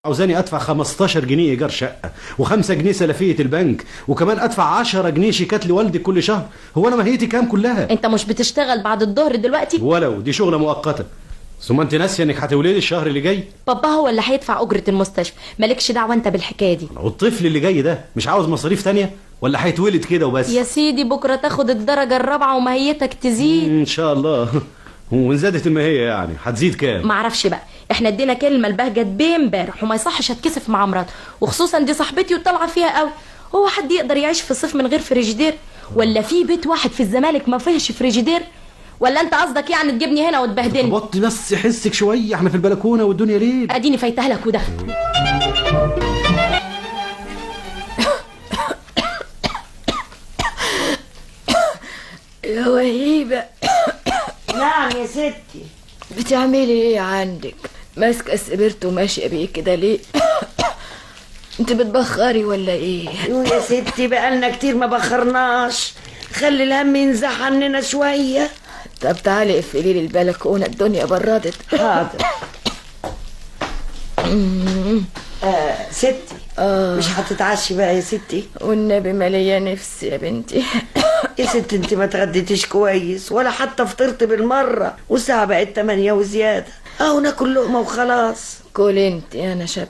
عاوزاني ادفع 15 جنيه ايجار شقه و5 جنيه سلفيه البنك وكمان ادفع 10 جنيه شيكات لوالدي كل شهر. هو انا ماهيتي كام كلها؟ انت مش بتشتغل بعد الظهر دلوقتي؟ ولو دي شغله مؤقته. ثم انت ناسيه انك هتولدي الشهر اللي جاي؟ بابا هو اللي هيدفع اجره المستشفى، مالكش دعوه انت بالحكايه دي. والطفل اللي جاي ده مش عاوز مصاريف تانية ولا هيتولد كده وبس؟ يا سيدي بكره تاخد الدرجه الرابعه ومهيتك تزيد ان شاء الله. وان زادت الماهيه يعني هتزيد كام؟ معرفش بقى، احنا ادينا كلمه لبهجت بيه امبارح وما يصحش اتكسف مع مراته، وخصوصا دي صاحبتي وطالعه فيها قوي. هو حد يقدر يعيش في الصيف من غير فريجيدير؟ ولا في بيت واحد في الزمالك ما فيهش فريجيدير؟ ولا انت قصدك يعني تجيبني هنا وتبهدلني؟ بطي بس حسك شويه، احنا في البلكونه والدنيا ليل. اديني فايتها لك وده. يا وهيبة. نعم يا ستي. بتعملي ايه عندك؟ ماسكه السبرت وماشيه بيه كده ليه؟ انت بتبخري ولا ايه؟ يا ستي بقالنا كتير ما بخرناش، خلي الهم ينزح عننا شويه. طب تعالي اقفلي لي البلكونه، الدنيا بردت. حاضر. ستي. مش هتتعشي بقى يا ستي؟ والنبي ماليه نفسي يا بنتي. يا ستي انت ما تغديتيش كويس ولا حتى فطرت بالمره، والساعه بقت 8 وزياده، اهو ناكل لقمه وخلاص. كل انت، انا شاب